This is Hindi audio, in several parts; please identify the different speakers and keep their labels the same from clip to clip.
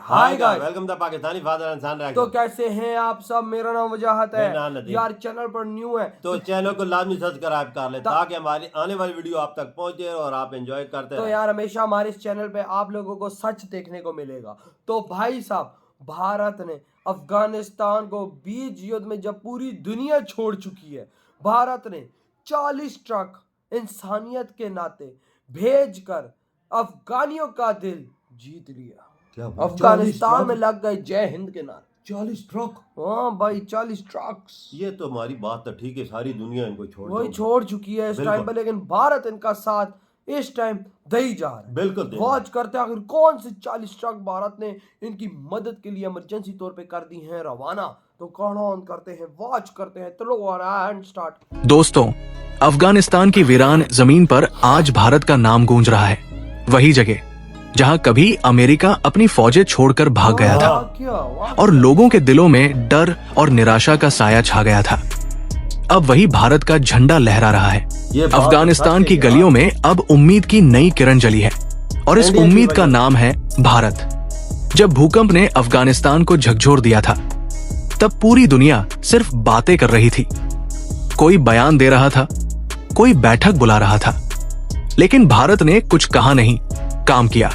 Speaker 1: Hi guys,
Speaker 2: welcome the Pakistani father इंसान रिएक्शन।
Speaker 1: तो कैसे हैं आप सब। मेरा नाम वजाहत है यार। चैनल पर न्यू है
Speaker 2: तो चैनल को लाजमी सब्सक्राइब कर ले ताकि हमारी आने वाली वीडियो आप तक पहुंचे और आप एंजॉय करते
Speaker 1: तो यार हमेशा हमारे इस चैनल पे आप लोगों को सच देखने को मिलेगा। तो भाई साहब, भारत ने अफगानिस्तान को बीच युद्ध में जब पूरी दुनिया छोड़ चुकी है, भारत ने 40 ट्रक इंसानियत के नाते भेजकर अफगानियों का दिल जीत लिया। अफगानिस्तान में लग गए जय हिंद के नारे।
Speaker 2: 40 ट्रक।
Speaker 1: हाँ भाई, 40 ट्रक्स।
Speaker 2: ये तो हमारी बात तो ठीक है, सारी दुनिया इनको
Speaker 1: छोड़ चुकी है इस टाइम पे, लेकिन भारत इनका साथ इस टाइम दे ही जा रहा है।
Speaker 2: बिल्कुल
Speaker 1: वॉच करते हैं आखिर कौन से 40 ट्रक भारत ने इनकी मदद के लिए इमरजेंसी तौर पे कर दी हैं रवाना। तो कौन ऑन करते हैं, वॉच करते हैं। चलो एंड स्टार्ट।
Speaker 3: दोस्तों, अफगानिस्तान की वीरान जमीन पर आज भारत का नाम गूंज रहा है। वही जगह जहां कभी अमेरिका अपनी फौजें छोड़कर भाग गया था और लोगों के दिलों में डर और निराशा का साया छा गया था। अब वही भारत का झंडा लहरा रहा है। अफगानिस्तान की गलियों में अब उम्मीद की नई किरण जली है और इस उम्मीद का नाम है भारत। जब भूकंप ने अफगानिस्तान को झकझोर दिया था, तब पूरी दुनिया सिर्फ बातें कर रही थी। कोई बयान दे रहा था, कोई बैठक बुला रहा था, लेकिन भारत ने कुछ कहा नहीं, काम किया।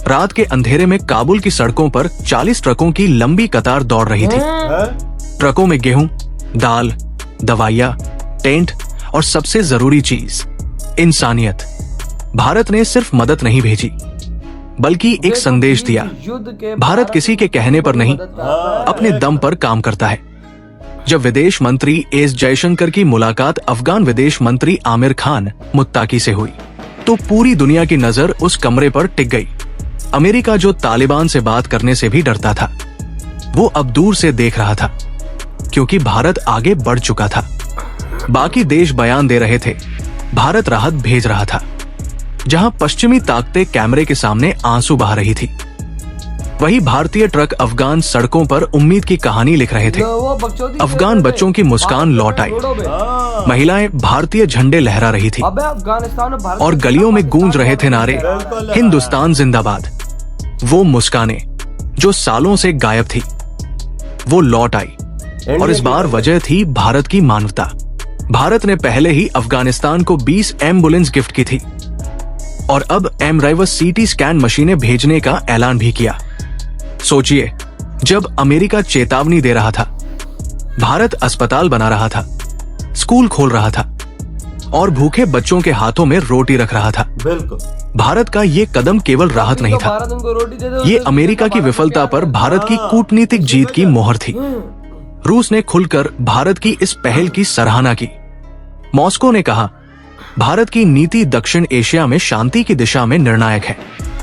Speaker 3: रात के अंधेरे में काबुल की सड़कों पर 40 ट्रकों की लंबी कतार दौड़ रही थी। ट्रकों में गेहूं, दाल, दवाइयां, टेंट और सबसे जरूरी चीज इंसानियत। भारत ने सिर्फ मदद नहीं भेजी, बल्कि एक संदेश दिया। भारत किसी के कहने पर नहीं, अपने दम पर काम करता है। जब विदेश मंत्री एस जयशंकर की मुलाकात अफगान विदेश मंत्री आमिर खान मुत्ताकी से हुई, तो पूरी दुनिया की नजर उस कमरे पर टिक गई। अमेरिका जो तालिबान से बात करने से भी डरता था, वो अब दूर से देख रहा था, क्योंकि भारत आगे बढ़ चुका था। बाकी देश बयान दे रहे थे, भारत राहत भेज रहा था। जहां पश्चिमी ताकतें कैमरे के सामने आंसू बहा रही थी, वही भारतीय ट्रक अफगान सड़कों पर उम्मीद की कहानी लिख रहे थे। अफगान बच्चों की मुस्कान लौट आई, महिलाएं भारतीय झंडे लहरा रही थी और गलियों में गूंज रहे थे नारे, हिंदुस्तान जिंदाबाद। वो मुस्कानें जो सालों से गायब थी, वो लौट आई और इस बार वजह थी भारत की मानवता। भारत ने पहले ही अफगानिस्तान को 20 एम्बुलेंस गिफ्ट की थी और अब एमराइवस सीटी स्कैन मशीनें भेजने का ऐलान भी किया। सोचिए, जब अमेरिका चेतावनी दे रहा था, भारत अस्पताल बना रहा था, स्कूल खोल रहा था और भूखे बच्चों के हाथों में रोटी रख रहा था।
Speaker 2: बिल्कुल,
Speaker 3: भारत का ये कदम केवल राहत नहीं था, ये अमेरिका की विफलता पर भारत की कूटनीतिक जीत की मोहर थी। रूस ने खुलकर भारत की इस पहल की सराहना की। मॉस्को ने कहा, भारत की नीति दक्षिण एशिया में शांति की दिशा में निर्णायक है।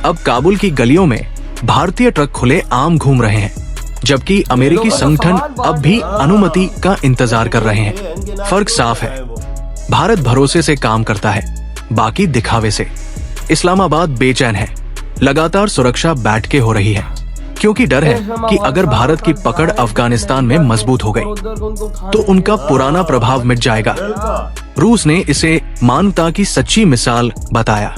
Speaker 3: अब काबुल की गलियों में भारतीय ट्रक खुले आम घूम रहे हैं, जबकि अमेरिकी संगठन अब भी अनुमति का इंतजार कर रहे हैं। फर्क साफ है, भारत भरोसे से काम करता है, बाकी दिखावे से। इस्लामाबाद बेचैन है, लगातार सुरक्षा बैठ के हो रही है, क्योंकि डर है कि अगर भारत की पकड़ अफगानिस्तान में मजबूत हो गई तो उनका पुराना प्रभाव मिट जाएगा। रूस ने इसे मानवता की सच्ची मिसाल बताया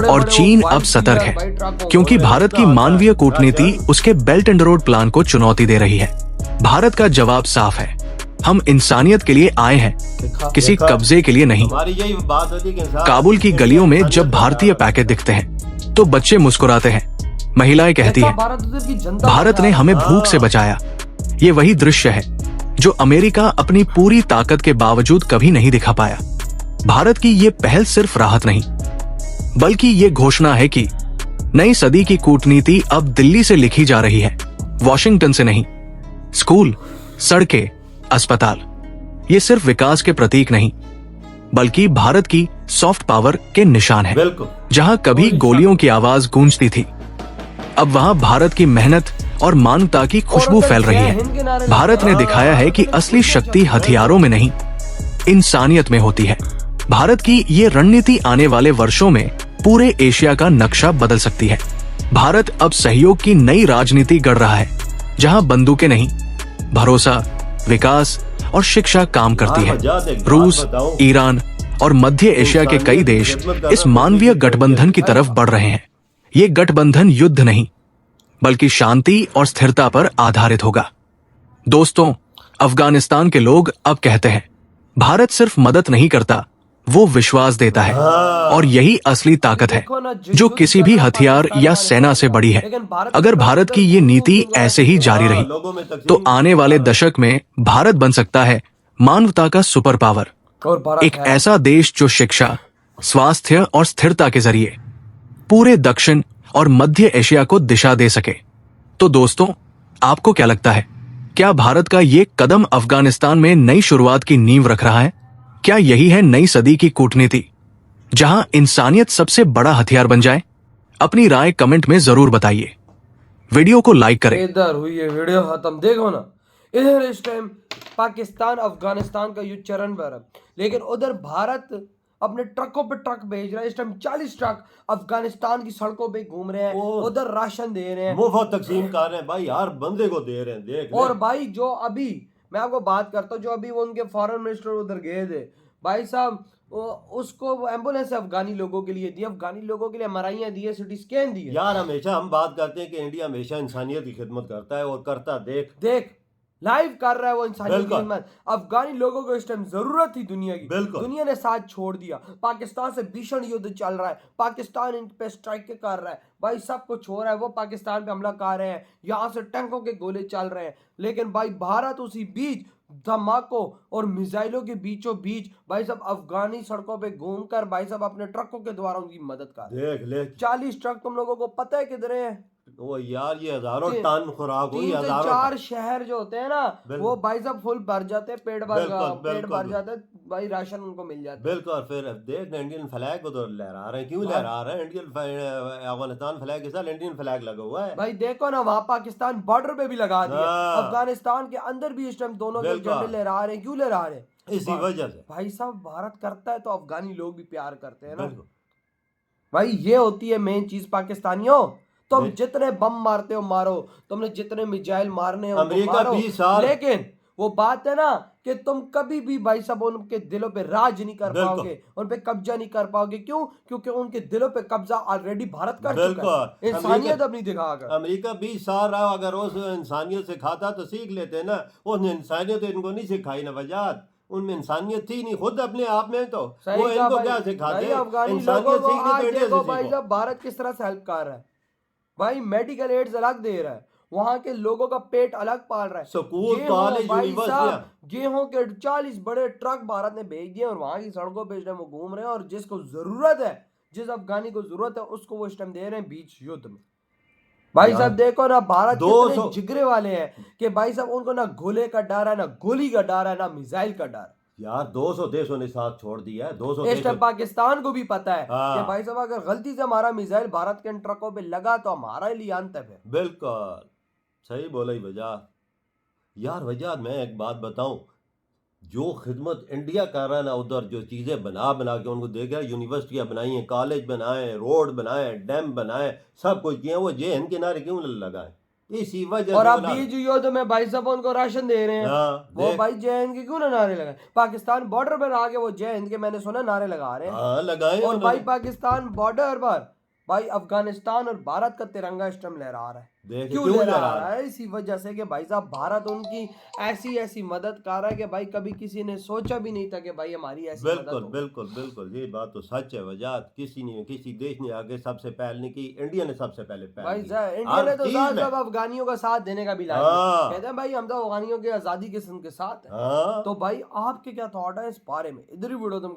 Speaker 3: और चीन अब सतर्क है, क्योंकि भारत की मानवीय कूटनीति उसके बेल्ट एंड रोड प्लान को चुनौती दे रही है। भारत का जवाब साफ है, हम इंसानियत के लिए आए हैं, किसी कब्जे के लिए नहीं। काबुल की गलियों में जब भारतीय पैकेट दिखते हैं तो बच्चे मुस्कुराते हैं, महिलाएं कहती हैं, भारत ने हमें भूख से बचाया। ये वही दृश्य है जो अमेरिका अपनी पूरी ताकत के बावजूद कभी नहीं दिखा पाया। भारत की ये पहल सिर्फ राहत नहीं, बल्कि ये घोषणा है कि नई सदी की कूटनीति अब दिल्ली से लिखी जा रही है, वॉशिंगटन से नहीं। स्कूल, सड़कें, अस्पताल, ये सिर्फ विकास के प्रतीक नहीं, बल्कि भारत की सॉफ्ट पावर के निशान है। जहां कभी गोलियों की आवाज गूंजती थी, अब वहां भारत की मेहनत और मानवता की खुशबू फैल रही है। भारत ने दिखाया है कि असली शक्ति हथियारों में नहीं, इंसानियत में होती है। भारत की ये रणनीति आने वाले वर्षों में पूरे एशिया का नक्शा बदल सकती है। भारत अब सहयोग की नई राजनीति गढ़ रहा है, जहां बंदूकें नहीं, भरोसा, विकास और शिक्षा काम करती है। रूस, ईरान और मध्य एशिया के कई देश इस मानवीय गठबंधन की तरफ बढ़ रहे हैं। ये गठबंधन युद्ध नहीं, बल्कि शांति और स्थिरता पर आधारित होगा। दोस्तों, अफगानिस्तान के लोग अब कहते हैं, भारत सिर्फ मदद नहीं करता, वो विश्वास देता है। और यही असली ताकत है जो किसी भी हथियार या सेना से बड़ी है। अगर भारत की ये नीति ऐसे ही जारी रही तो आने वाले दशक में भारत बन सकता है मानवता का सुपर पावर, एक ऐसा देश जो शिक्षा, स्वास्थ्य और स्थिरता के जरिए पूरे दक्षिण और मध्य एशिया को दिशा दे सके। तो दोस्तों, आपको क्या लगता है, क्या भारत का ये कदम अफगानिस्तान में नई शुरुआत की नींव रख रहा है? क्या यही है नई सदी की कूटनीति, जहां इंसानियत सबसे बड़ा हथियार बन जाए? अपनी राय कमेंट में जरूर बताइए। वीडियो को लाइक करें।
Speaker 1: इधर हुई है वीडियो खत्म, देखो ना, इधर इस टाइम पाकिस्तान अफगानिस्तान का युद्ध चरण पर है, लेकिन उधर भारत अपने ट्रकों पे ट्रक भेज रहा है। इस टाइम 40 ट्रक अफगानिस्तान की सड़कों पे घूम रहे हैं, उधर राशन दे रहे हैं,
Speaker 2: मुफ्त तकसीम कर रहे हैं भाई, हर बंदे को दे रहे हैं, देख ले।
Speaker 1: और भाई जो अभी मैं आपको बात करता हूँ, जो अभी वो उनके फॉरेन मिनिस्टर उधर गए थे भाई साहब, उसको एम्बुलेंस अफगानी लोगों के लिए दी, अफगानी लोगों के लिए MRI दी है, सिटी स्कैन दी है।
Speaker 2: यार हमेशा हम बात करते हैं कि इंडिया हमेशा इंसानियत की खिदमत करता है, और करता देख
Speaker 1: लाइव कर रहा है वो इंसानियत की खिदमत। अफगानी लोगों को इस टाइम जरूरत थी दुनिया की, दुनिया ने साथ छोड़ दिया। पाकिस्तान से भीषण युद्ध चल रहा है, पाकिस्तान इन पे स्ट्राइक कर रहा है भाई, सब कुछ हो रहा है, वो पाकिस्तान पे हमला कर रहे हैं, यहाँ से टैंकों के गोले चल रहे हैं, लेकिन भाई भारत उसी बीच धमाकों और मिसाइलों के बीचों बीच भाई साहब अफगानी सड़कों पे घूमकर भाई साहब अपने ट्रकों के द्वारा उनकी मदद कर रहे हैं।
Speaker 2: देख ले
Speaker 1: 40 ट्रक तुम लोगों को पता है किधर है?
Speaker 2: वो यार ये हजारों टन खुराक हुई,
Speaker 1: 3 से
Speaker 2: हजारों
Speaker 1: 4 शहर जो होते हैं ना, वो भाई साहब फुल भर जाते हैं, पेट भर जाता है भाई, राशन उनको मिल जाता है।
Speaker 2: बिल्कुल। फिर देख इंडियन फ्लैग को तो लहरा रहे हैं, क्यों लहरा रहे हैं? इंडियन अफगानिस्तान फ्लैग के साथ इंडियन फ्लैग लगा हुआ है
Speaker 1: भाई, देखो ना, वहां पाकिस्तान बॉर्डर पे भी लगा दिया, अफगानिस्तान के अंदर भी इस टाइम दोनों के झंडे लहरा रहे हैं। क्यों लहरा रहे हैं?
Speaker 2: इसी वजह से
Speaker 1: भाई साहब भारत करता है तो अफगानी लोग भी प्यार करते हैं ना भाई, ये होती है मेन चीज। पाकिस्तानियों, तुम जितने बम मारते हो मारो, तुमने जितने मिसाइल मारने हो मारो, लेकिन वो बात है ना कि तुम कभी भी भाई साहब उनके दिलों पे राज नहीं कर पाओगे, उन पे कब्जा नहीं कर पाओगे। क्यों? क्योंकि उनके दिलों पे कब्जा ऑलरेडी भारत कर चुका है, इंसानियत अपनी दिखाकर।
Speaker 2: अमेरिका 20 साल रहा, अगर उस इंसानियत सिखाता तो सीख लेते ना, उसने इंसानियत इनको नहीं सिखाई ना वजात, उनमें इंसानियत थी नहीं खुद अपने आप में, तो वो इनको क्या सिखाते?
Speaker 1: अफगानी लोगों को आज देखो भाई साहब भारत किस तरह से हेल्प कर रहा है भाई, मेडिकल एड्स अलग दे रहा है, वहां के लोगों का पेट अलग पाल रहा है,
Speaker 2: स्कूल कॉलेज यूनिवर्सिटियां,
Speaker 1: गेहूं के 40 बड़े ट्रक भारत ने भेज दिए और वहां की सड़कों पे वो घूम रहे हैं, और जिसको जरूरत है, जिस अफगानी को जरूरत है, उसको वो इस टाइम दे रहे हैं बीच युद्ध में। भाई साहब देखो ना, भारत कितने जिगरे वाले हैं कि भाई साहब उनको ना गोले का डर है, ना गोली का डर है, ना मिसाइल का डर।
Speaker 2: यार 200 देशों ने साथ छोड़ दिया है, 200
Speaker 1: इस टाइम पाकिस्तान को भी पता है कि भाई साहब अगर गलती से हमारा मिसाइल भारत के इन ट्रकों पे लगा तो हमारा लिए अंत है फिर।
Speaker 2: बिल्कुल सही बोला ही वजह। यार वजह मैं एक बात बताऊं, जो खिदमत इंडिया कर रहा है ना उधर, जो चीज़ें बना के उनको दे गया, यूनिवर्सिटियाँ बनाई हैं, कॉलेज बनाए, रोड बनाए, डैम बनाए, सब कुछ किया, वो जे हिंद किनारे क्यों लगाए? इसी वजह।
Speaker 1: और अब बीच युद्ध में भाई साहब उनको राशन दे रहे हैं, वो भाई जय हिंद के क्यों ना नारे लगाए? पाकिस्तान बॉर्डर पर आके वो जय हिंद के मैंने सुना नारे लगा रहे हैं,
Speaker 2: लगाए।
Speaker 1: और भाई पाकिस्तान बॉर्डर पर भाई अफगानिस्तान और भारत का तिरंगा इस टाइम लहरा रहा है। क्यों लहरा रहा है? इसी वजह से कि भाई साहब भारत उनकी ऐसी मदद कर रहा है कि भाई कभी किसी ने सोचा भी नहीं था कि भाई हमारी ऐसी मदद होगी।
Speaker 2: बिल्कुल ये बात तो सच है वजह। किसी देश ने आगे सबसे पहले नहीं की, इंडिया ने सबसे पहले
Speaker 1: भाई इंडिया ने तो सब अफगानियों का साथ देने का भी लाया, कहते हैं भाई हम तो अफगानियों की आजादी के साथ है। तो भाई आपके क्या थॉट है इस बारे में? इधर ही वीडियो तुम